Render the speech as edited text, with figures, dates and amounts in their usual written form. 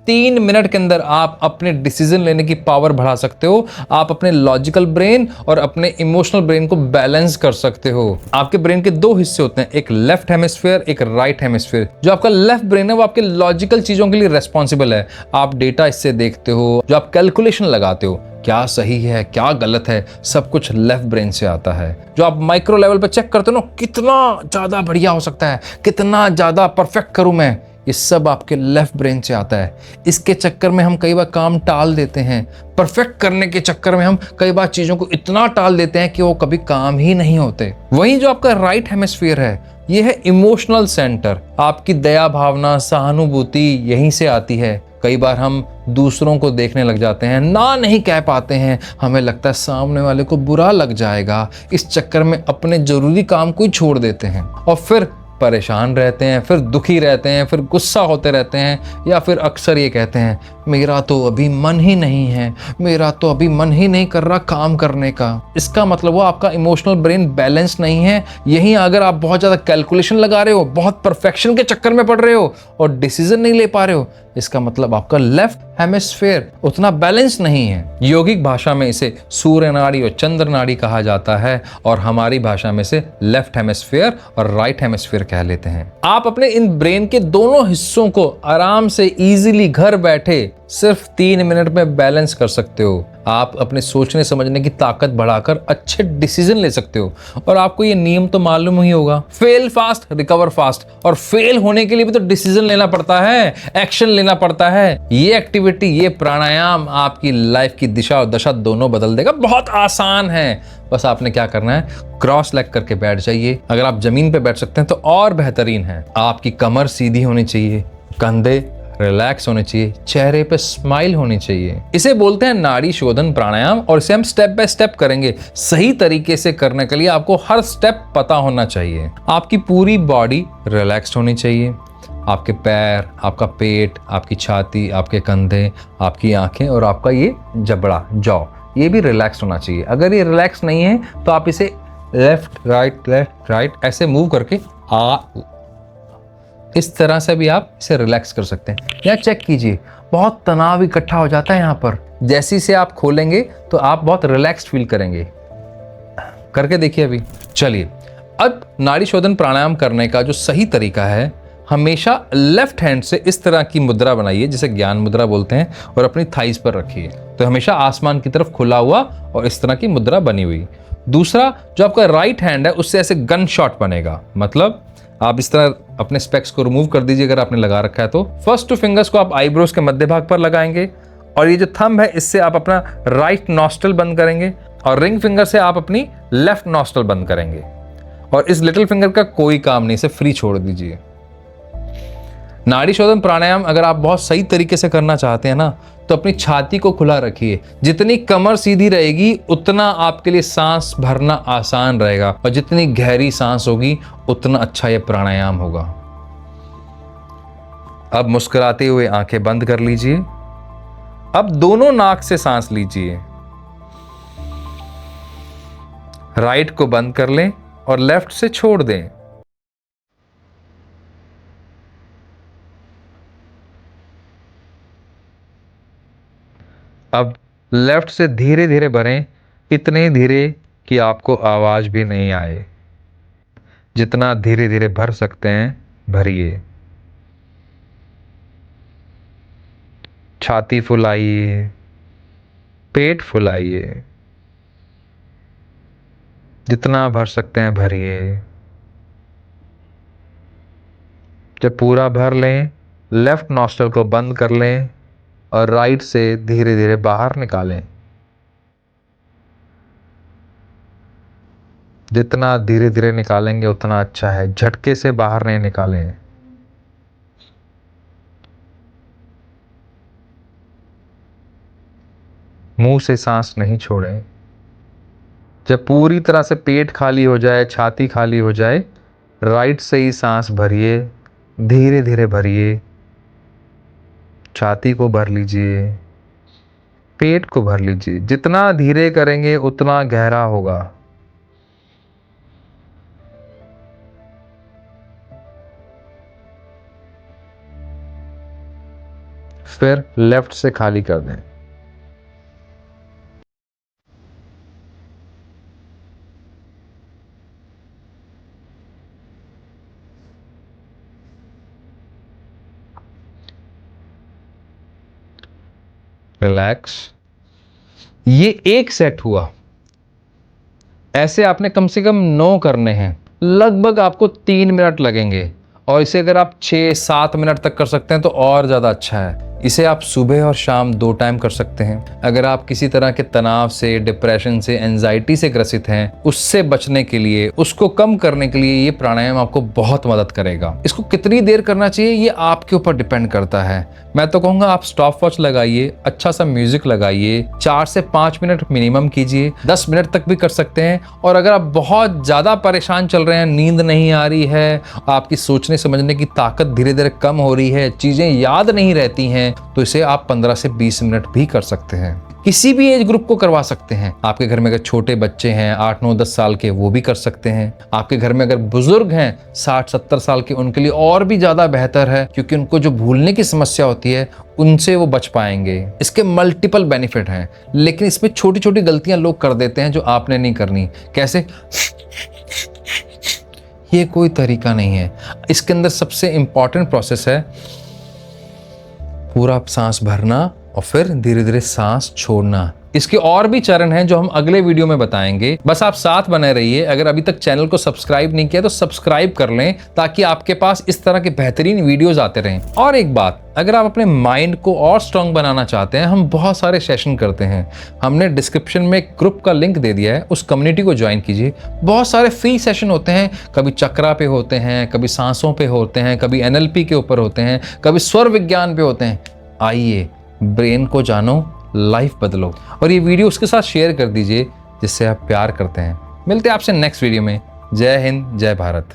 3 minute के अंदर आप अपने डिसीजन लेने की पावर बढ़ा सकते हो। आप अपने लॉजिकल ब्रेन और अपने इमोशनल ब्रेन को बैलेंस कर सकते हो। आपके ब्रेन के दो हिस्से होते हैं, एक लेफ्ट हेमिस्फीयर, एक राइट हेमिस्फीयर। जो आपका लेफ्ट ब्रेन है वो आपके लॉजिकल चीजों के लिए रेस्पॉन्सिबल है। आप डेटा इससे देखते हो, जो आप कैलकुलेशन लगाते हो, क्या सही है क्या गलत है, सब कुछ लेफ्ट ब्रेन से आता है। जो आप माइक्रो लेवल पे चेक करते हो ना, कितना ज्यादा बढ़िया हो सकता है, कितना ज्यादा परफेक्ट करूं मैं, ये सब आपके लेफ्ट ब्रेन से आता है। इसके चक्कर में हम कई बार काम टाल देते हैं। परफेक्ट करने के चक्कर में हम कई बार चीजों को इतना टाल देते हैं कि वो कभी काम ही नहीं होते। वहीं जो आपका राइट हेमिस्फीयर है, ये है इमोशनल सेंटर। आपकी दया भावना सहानुभूति यहीं से आती है। कई बार हम दूसरों को देखने लग जाते हैं, ना नहीं कह पाते हैं, हमें लगता है सामने वाले को बुरा लग जाएगा, इस चक्कर में अपने जरूरी काम को ही छोड़ देते हैं और फिर परेशान रहते हैं, फिर दुखी रहते हैं, फिर गुस्सा होते रहते हैं, या फिर अक्सर ये कहते हैं मेरा तो अभी मन ही नहीं है, मेरा तो अभी मन ही नहीं कर रहा काम करने का। इसका मतलब वो आपका इमोशनल ब्रेन बैलेंस नहीं है। यहीं अगर आप बहुत ज़्यादा कैलकुलेशन लगा रहे हो, बहुत परफेक्शन के चक्कर में पड़ रहे हो और डिसीजन नहीं ले पा रहे हो, इसका मतलब आपका लेफ्ट हेमिस्फीयर उतना बैलेंस नहीं है। योगिक भाषा में इसे सूर्य नाड़ी और चंद्र नाड़ी कहा जाता है और हमारी भाषा में से लेफ्ट हेमिस्फीयर और राइट हेमिस्फीयर कह लेते हैं। आप अपने इन ब्रेन के दोनों हिस्सों को आराम से इजीली घर बैठे सिर्फ 3 मिनट में बैलेंस कर सकते हो। आप अपने सोचने समझने की ताकत बढ़ाकर अच्छे डिसीजन ले सकते हो। और आपको ये नियम तो मालूम ही होगा, फेल फास्ट रिकवर फास्ट। और फेल होने के लिए भी तो डिसीजन लेना पड़ता है, एक्शन लेना पड़ता है। ये एक्टिविटी, ये प्राणायाम आपकी लाइफ की दिशा और दशा दोनों बदल देगा। बहुत आसान है, बस आपने क्या करना है, क्रॉस लेग करके बैठ जाइए। अगर आप जमीन पे बैठ सकते हैं तो और बेहतरीन है। आपकी कमर सीधी होनी चाहिए, कंधे रिलैक्स होने चाहिए, चेहरे पे स्माइल होनी चाहिए। इसे बोलते हैं नाड़ी शोधन प्राणायाम और इसे हम स्टेप बाय स्टेप करेंगे। सही तरीके से करने के लिए आपको हर स्टेप पता होना चाहिए। आपकी पूरी बॉडी रिलैक्स्ड होनी चाहिए। आपके पैर, आपका पेट, आपकी छाती, आपके कंधे, आपकी आंखें और आपका ये जबड़ा, जॉ, ये भी रिलैक्स होना चाहिए। अगर ये रिलैक्स नहीं है तो आप इसे लेफ्ट राइट ऐसे मूव करके इस तरह से भी आप इसे रिलैक्स कर सकते हैं। या चेक कीजिए, बहुत तनाव इकट्ठा हो जाता है यहाँ पर। जैसे से आप खोलेंगे तो आप बहुत रिलैक्स्ड फील करेंगे। करके देखिए अभी। चलिए, अब नाड़ी शोधन प्राणायाम करने का जो सही तरीका है, हमेशा लेफ्ट हैंड से इस तरह की मुद्रा बनाइए जिसे ज्ञान मुद्रा बोलते हैं और अपनी थाइस पर रखिए। तो हमेशा आसमान की तरफ खुला हुआ और इस तरह की मुद्रा बनी हुई। दूसरा, जो आपका राइट हैंड है उससे ऐसे गन शॉट बनेगा। मतलब आप इस तरह अपने स्पेक्स को रिमूव कर दीजिए अगर आपने लगा रखा है तो। फर्स्ट 2 फिंगर्स को आप आईब्रोज के मध्य भाग पर लगाएंगे और ये जो थंब है इससे आप अपना राइट नॉस्ट्रल बंद करेंगे और रिंग फिंगर से आप अपनी लेफ्ट नॉस्ट्रल बंद करेंगे। और इस लिटिल फिंगर का कोई काम नहीं, इसे फ्री छोड़ दीजिए। नाड़ी शोधन प्राणायाम अगर आप बहुत सही तरीके से करना चाहते हैं ना, तो अपनी छाती को खुला रखिए। जितनी कमर सीधी रहेगी उतना आपके लिए सांस भरना आसान रहेगा और जितनी गहरी सांस होगी उतना अच्छा यह प्राणायाम होगा। अब मुस्कुराते हुए आंखें बंद कर लीजिए। अब दोनों नाक से सांस लीजिए। राइट को बंद कर लें और लेफ्ट से छोड़ दें। अब लेफ्ट से धीरे धीरे भरें, इतने धीरे कि आपको आवाज भी नहीं आए। जितना धीरे धीरे भर सकते हैं भरिए। छाती फुलाइए, पेट फुलाइए, जितना भर सकते हैं भरिए। जब पूरा भर लें, लेफ्ट नॉस्ट्रल को बंद कर लें और राइट से धीरे धीरे बाहर निकालें। जितना धीरे धीरे निकालेंगे उतना अच्छा है, झटके से बाहर नहीं निकालें। मुंह से सांस नहीं छोड़ें। जब पूरी तरह से पेट खाली हो जाए, छाती खाली हो जाए, राइट से ही सांस भरिए, धीरे धीरे भरिए। छाती को भर लीजिए, पेट को भर लीजिए। जितना धीरे करेंगे उतना गहरा होगा। फिर लेफ्ट से खाली कर दें। रिलैक्स। ये एक सेट हुआ। ऐसे आपने कम से कम 9 करने हैं। लगभग आपको 3 मिनट लगेंगे और इसे अगर आप 6-7 मिनट तक कर सकते हैं तो और ज़्यादा अच्छा है। इसे आप सुबह और शाम 2 टाइम कर सकते हैं। अगर आप किसी तरह के तनाव से, डिप्रेशन से, एंजाइटी से ग्रसित हैं, उससे बचने के लिए, उसको कम करने के लिए ये प्राणायाम आपको बहुत मदद करेगा। इसको कितनी देर करना चाहिए ये आपके ऊपर डिपेंड करता है। मैं तो कहूँगा आप स्टॉप वॉच लगाइए, अच्छा सा म्यूजिक लगाइए, 4 से 5 मिनट मिनिमम कीजिए, 10 मिनट तक भी कर सकते हैं। और अगर आप बहुत ज़्यादा परेशान चल रहे हैं, नींद नहीं आ रही है, आपकी सोचने समझने की ताकत धीरे धीरे कम हो रही है, चीज़ें याद नहीं रहती हैं, तो इसे आप 15 से 20 मिनट भी कर सकते हैं। किसी भी एज ग्रुप को करवा सकते हैं। आपके घर में अगर छोटे बच्चे हैं 8, 9, 10 साल के, वो भी कर सकते हैं। आपके घर में अगर बुजुर्ग हैं 60, 70 साल के, उनके लिए और भी ज्यादा बेहतर है, क्योंकि उनको जो भूलने की समस्या होती है उनसे वो बच पाएंगे। इसके मल्टीपल बेनिफिट हैं, लेकिन इसमें छोटी छोटी गलतियां लोग कर देते हैं जो आपने नहीं करनी। कैसे? ये कोई तरीका नहीं है। इसके अंदर सबसे इंपॉर्टेंट प्रोसेस है पूरा सांस भरना और फिर धीरे धीरे सांस छोड़ना। इसके और भी चरण हैं जो हम अगले वीडियो में बताएंगे। बस आप साथ बने रहिए। अगर अभी तक चैनल को सब्सक्राइब नहीं किया तो सब्सक्राइब कर लें, ताकि आपके पास इस तरह के बेहतरीन वीडियोस आते रहें। और एक बात, अगर आप अपने माइंड को और स्ट्रांग बनाना चाहते हैं, हम बहुत सारे सेशन करते हैं। हमने डिस्क्रिप्शन में एक ग्रुप का लिंक दे दिया है, उस कम्युनिटी को ज्वाइन कीजिए। बहुत सारे फ्री सेशन होते हैं, कभी चक्रा पे होते हैं, कभी सांसों पे होते हैं, कभी NLP के ऊपर होते हैं, कभी स्वर विज्ञान पे होते हैं। आइए, ब्रेन को जानो, लाइफ बदलो। और ये वीडियो उसके साथ शेयर कर दीजिए जिससे आप प्यार करते हैं। मिलते हैं आपसे नेक्स्ट वीडियो में। जय हिंद, जय भारत।